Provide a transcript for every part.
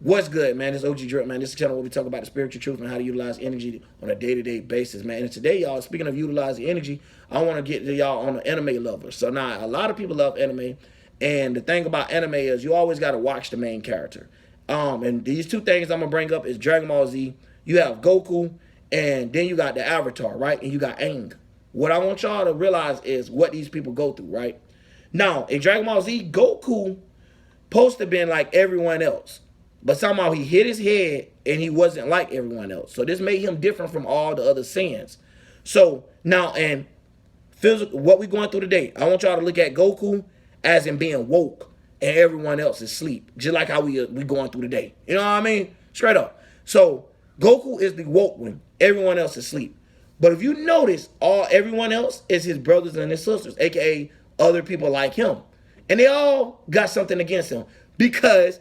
What's good, man? It's OG Drip, man. This is a channel where we talk about the spiritual truth and how to utilize energy on a day-to-day basis, man. And today, y'all, speaking of utilizing energy, I want to get to y'all on the anime level. So now, a lot of people love anime, and the thing about anime is you always got to watch the main character. And these two things I'm gonna bring up is Dragon Ball Z. You have Goku, and then you got the Avatar, right? And you got Aang. What I want y'all to realize is what these people go through, right? Now, in Dragon Ball Z, Goku supposed to been like everyone else. But somehow he hit his head and he wasn't like everyone else. So this made him different from all the other Saiyans. So now, and physical, what we going through today, I want y'all to look at Goku as in being woke and everyone else is asleep. Just like how we going through today. You know what I mean? Straight up. So Goku is the woke one. Everyone else is asleep. But if you notice, everyone else is his brothers and his sisters, aka other people like him. And they all got something against him because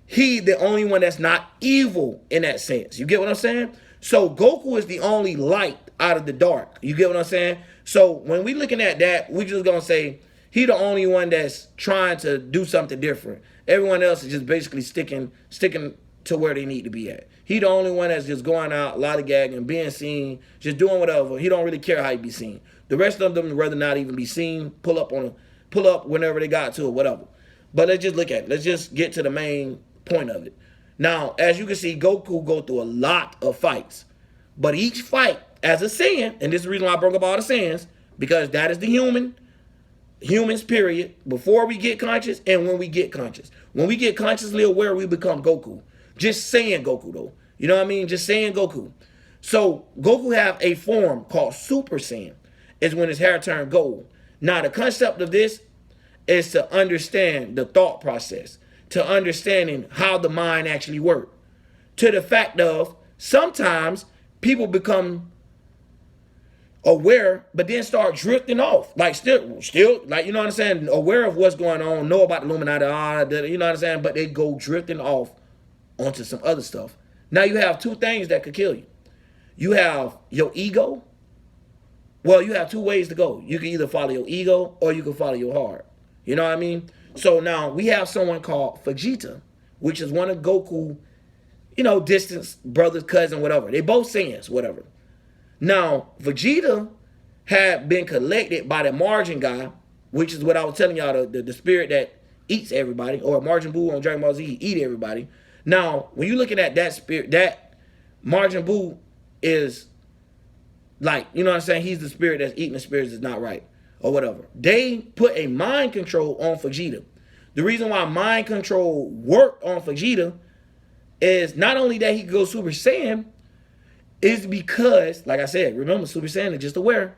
he the only one that's not evil in that sense. You get what I'm saying? So Goku is the only light out of the dark. You get what I'm saying? So when we looking at that, we just gonna say he the only one that's trying to do something different. Everyone else is just basically sticking to where they need to be at. He the only one that's just going out, lollygagging, being seen, just doing whatever. He don't really care how he be seen. The rest of them rather not even be seen, pull up whenever they got to or whatever. But let's just look at it. Let's just get to the main point of it. Now, as you can see, Goku go through a lot of fights. But each fight, as a Saiyan, and this is the reason why I brought up all the Saiyans, because that is the humans, period, before we get conscious and when we get conscious. When we get consciously aware, we become Goku. Just saying Goku, though. You know what I mean? Just saying Goku. So, Goku have a form called Super Saiyan. It's when his hair turned gold. Now, the concept of this is to understand the thought process, to understanding how the mind actually works, to the fact of sometimes people become aware, but then start drifting off, like still, like, you know what I'm saying, aware of what's going on, know about the Illuminati, you know what I'm saying, but they go drifting off onto some other stuff. Now you have two things that could kill you. You have your ego. Well, you have two ways to go. You can either follow your ego or you can follow your heart. You know what I mean? So now we have someone called Vegeta, which is one of Goku, distant brothers, cousin, whatever. They both Saiyans, whatever. Now, Vegeta had been collected by the Margin guy, which is what I was telling y'all, the spirit that eats everybody, or Margin Buu on Dragon Ball Z, eat everybody. Now, when you're looking at that spirit, that Margin Buu is like, you know what I'm saying? He's the spirit that's eating the spirits that's not right, or whatever. They put a mind control on Vegeta. The reason why mind control worked on Vegeta is not only that he could go Super Saiyan, is because, like I said, remember, Super Saiyan is just aware.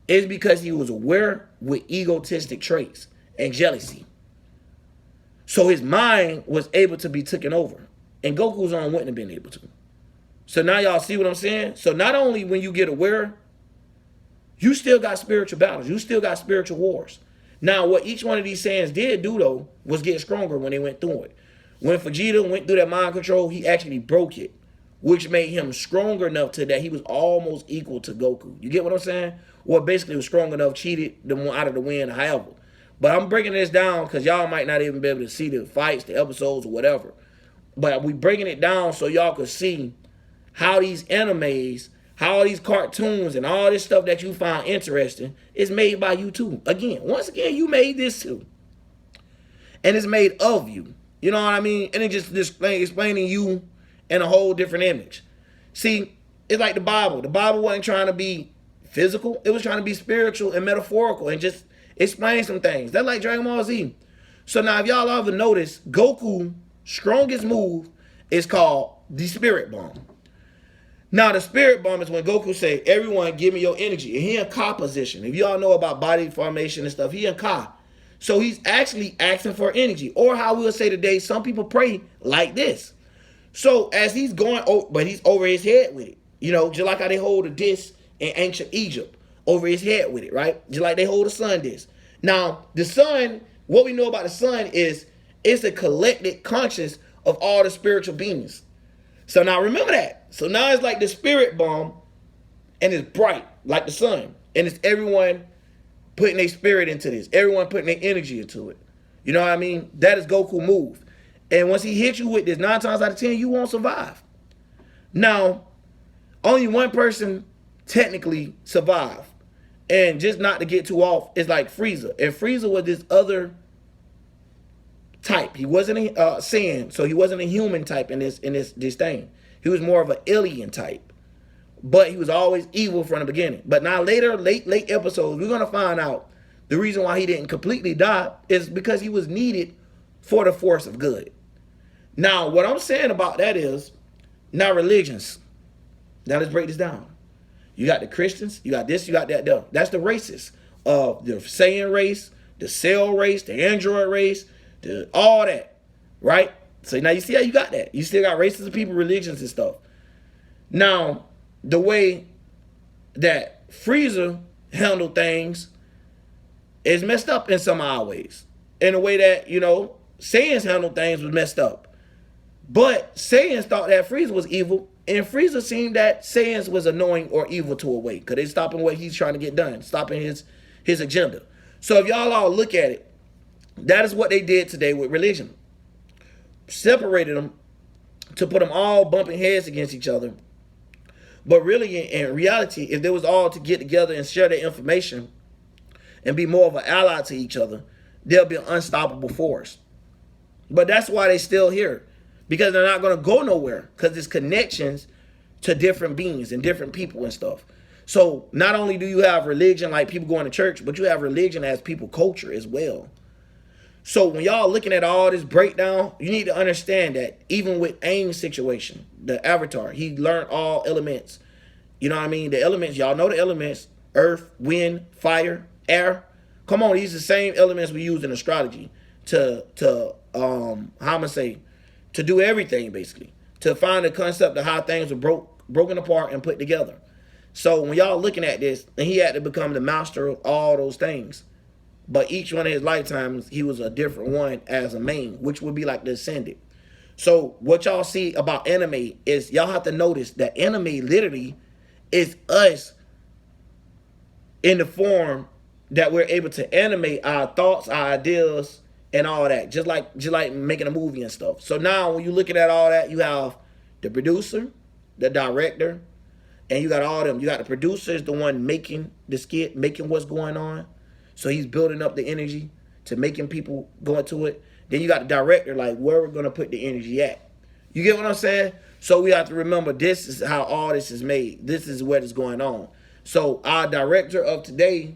It's because he was aware with egotistic traits and jealousy. So his mind was able to be taken over. And Goku's on wouldn't have been able to. So now y'all see what I'm saying? So not only when you get aware, you still got spiritual battles. You still got spiritual wars. Now, what each one of these Saiyans did do, though, was get stronger when they went through it. When Vegeta went through that mind control, he actually broke it, which made him stronger enough to that he was almost equal to Goku. You get what I'm saying? Well, basically, was strong enough, cheated them out of the win, however. But I'm breaking this down because y'all might not even be able to see the fights, the episodes, or whatever. But we breaking it down so y'all could see how these animes, how all these cartoons and all this stuff that you find interesting is made by you too. Again, once again, you made this too. And it's made of you. You know what I mean? And it just explaining you in a whole different image. See, it's like the Bible. The Bible wasn't trying to be physical. It was trying to be spiritual and metaphorical and just explain some things. That's like Dragon Ball Z. So now if y'all ever notice, Goku's strongest move is called the Spirit Bomb. Now, the Spirit Bomb is when Goku say, everyone give me your energy. And he in Ka position. If y'all know about body formation and stuff, he in Ka. So he's actually asking for energy. Or how we'll say today, some people pray like this. So as he's going, but he's over his head with it. Just like how they hold a disc in ancient Egypt. Over his head with it, right? Just like they hold a sun disc. Now, the sun, what we know about the sun is it's a collected conscious of all the spiritual beings. So now remember that. So now it's like the Spirit Bomb, and it's bright like the sun. And it's everyone putting their spirit into this. Everyone putting their energy into it. You know what I mean? That is Goku move. And once he hits you with this 9 times out of 10, you won't survive. Now, only one person technically survived. And just not to get too off, it's like Frieza. And Frieza was this other type. He wasn't a Saiyan, so he wasn't a human type in this thing. He was more of an alien type. But he was always evil from the beginning. But now later, late episodes, we're gonna find out the reason why he didn't completely die is because he was needed for the force of good. Now, what I'm saying about that is, now religions. Now let's break this down. You got the Christians, you got this, you got that. That's the races of the Saiyan race, the Cell race, the Android race, all that, right? So now you see how you got that. You still got races of people, religions and stuff. Now, the way that Frieza handled things is messed up in some odd ways. In a way that, Saiyans handled things was messed up. But Saiyans thought that Frieza was evil, and Frieza seemed that Saiyans was annoying or evil to a way, because they stopping what he's trying to get done, stopping his agenda. So if y'all all look at it, that is what they did today with religion. Separated them to put them all bumping heads against each other. But really, in reality, if they was all to get together and share their information and be more of an ally to each other, they'll be an unstoppable force. But that's why they still here. Because they're not going to go nowhere. Because it's connections to different beings and different people and stuff. So not only do you have religion like people going to church, but you have religion as people culture as well. So when y'all looking at all this breakdown, you need to understand that even with Aang's situation, the Avatar, he learned all elements. You know what I mean? The elements, y'all know the elements: earth, wind, fire, air. Come on, these are the same elements we use in astrology to do everything, basically. To find the concept of how things were broken apart and put together. So when y'all looking at this, and he had to become the master of all those things. But each one of his lifetimes, he was a different one as a main, which would be like the Ascended. So what y'all see about anime is y'all have to notice that anime literally is us in the form that we're able to animate our thoughts, our ideas, and all that. Just like making a movie and stuff. So now when you're looking at all that, you have the producer, the director, and you got all them. You got the producer is the one making the skit, making what's going on. So he's building up the energy to making people go into it. Then you got the director, like where we're going to put the energy at. You get what I'm saying? So we have to remember this is how all this is made. This is what is going on. So our director of today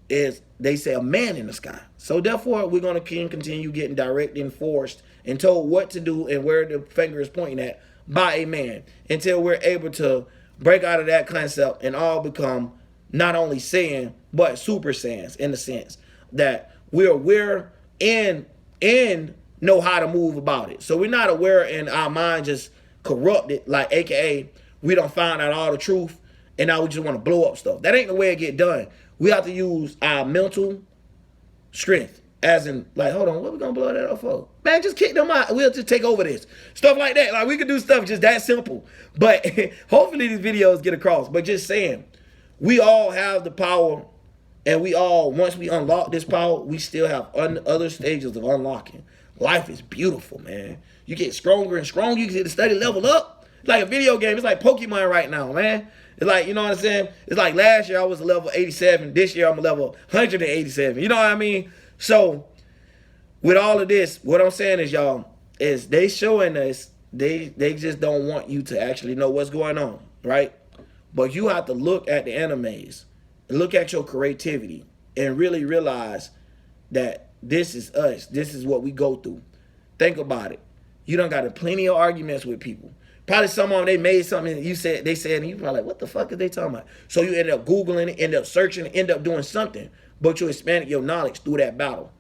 is, they say, a man in the sky. So therefore, we're going to continue getting directed and forced and told what to do and where the finger is pointing at by a man until we're able to break out of that concept and all become not only Saiyan, but Super Saiyans, in the sense that we're aware and know how to move about it. So we're not aware and our mind just corrupted, like AKA we don't find out all the truth and now we just want to blow up stuff. That ain't the way it get done. We have to use our mental strength. As in, like, hold on, what we gonna blow that up for? Man, just kick them out. We'll just take over this. Stuff like that. Like, we can do stuff just that simple. But hopefully these videos get across. But just saying, we all have the power, and we all, once we unlock this power, we still have other stages of unlocking. Life is beautiful, man. You get stronger and stronger. You get the study level up. It's like a video game. It's like Pokemon right now, man. It's like, you know what I'm saying? It's like last year I was a level 87. This year I'm a level 187. You know what I mean? So, with all of this, what I'm saying is, y'all, is they showing us, they just don't want you to actually know what's going on, right? But you have to look at the animes, look at your creativity, and really realize that this is us. This is what we go through. Think about it. You done got plenty of arguments with people. Probably some of them, they made something they said, and you probably like, what the fuck are they talking about? So you end up Googling it, end up searching, end up doing something, but you expanded your knowledge through that battle.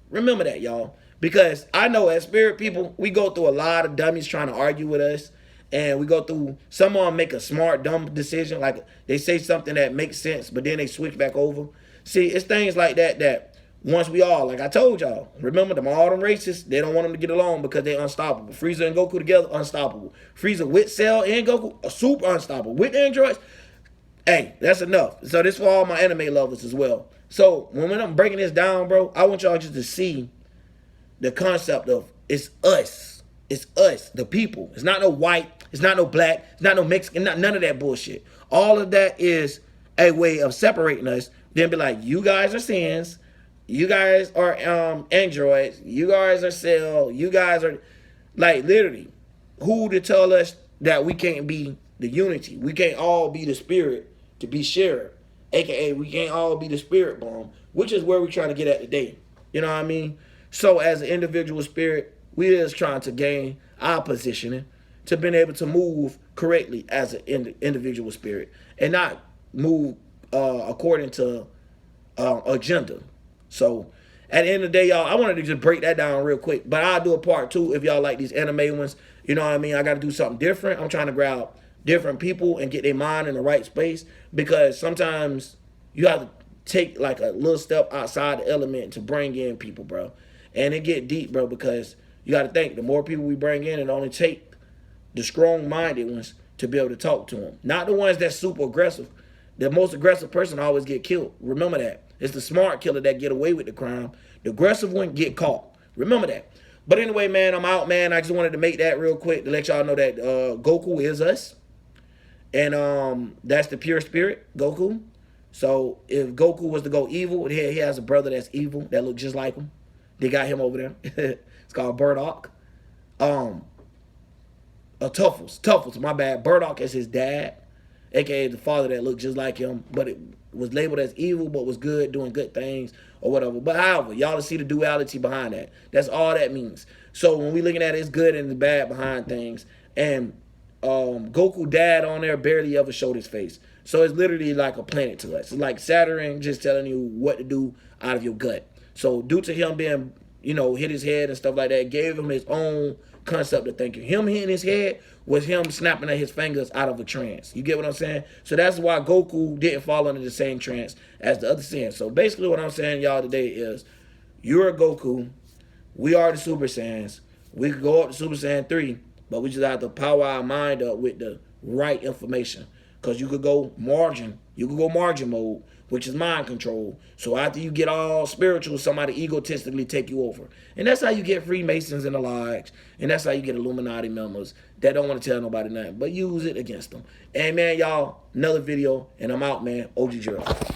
Remember that, y'all. Because I know as spirit people, we go through a lot of dummies trying to argue with us. And we go through, some of them make a smart, dumb decision. Like they say something that makes sense, but then they switch back over. See, it's things like that that once we all, like I told y'all, remember them, all them races, they don't want them to get along because they're unstoppable. Frieza and Goku together, unstoppable. Frieza with Cell and Goku, super unstoppable. With androids, hey, that's enough. So this for all my anime lovers as well. So when I'm breaking this down, bro, I want y'all just to see the concept of It's us. It's us, the people. It's not no white. It's not no black. It's not no Mexican. Not none of that bullshit. All of that is a way of separating us. Then be like, you guys are sins. You guys are androids. You guys are cell. You guys are like literally. Who to tell us that we can't be the unity? We can't all be the spirit to be shared. AKA, we can't all be the spirit bomb, which is where we're trying to get at today. You know what I mean? So as an individual spirit, we is trying to gain our positioning to being able to move correctly as an individual spirit and not move according to agenda. So at the end of the day, y'all, I wanted to just break that down real quick. But I'll do a part 2 if y'all like these anime ones. You know what I mean? I got to do something different. I'm trying to grab different people and get their mind in the right space, because sometimes you have to take like a little step outside the element to bring in people, bro. And it get deep, bro, because you got to think, the more people we bring in, it only take the strong-minded ones to be able to talk to them. Not the ones that's super aggressive. The most aggressive person always get killed. Remember that. It's the smart killer that get away with the crime. The aggressive one get caught. Remember that. But anyway, man, I'm out, man. I just wanted to make that real quick to let y'all know that Goku is us. And that's the pure spirit, Goku. So if Goku was to go evil, he has a brother that's evil that look just like him. They got him over there. It's called Burdock. Tuffles, my bad. Burdock is his dad, aka the father that looked just like him, but it was labeled as evil, but was good, doing good things or whatever. But however, y'all see the duality behind that. That's all that means. So when we looking at it, it's good and the bad behind things. And Goku dad on there barely ever showed his face. So it's literally like a planet to us. It's like Saturn just telling you what to do out of your gut. So due to him being, hit his head and stuff like that, gave him his own concept of thinking. Him hitting his head was him snapping at his fingers out of a trance. You get what I'm saying? So that's why Goku didn't fall under the same trance as the other Saiyans. So basically what I'm saying, y'all, today is you're a Goku. We are the Super Saiyans. We could go up to Super Saiyan 3, but we just have to power our mind up with the right information. Because you could go margin mode, which is mind control. So after you get all spiritual, somebody egotistically take you over. And that's how you get Freemasons in the lodge. And that's how you get Illuminati members that don't want to tell nobody nothing, but use it against them. And man, y'all, another video, and I'm out, man. OG Gerald.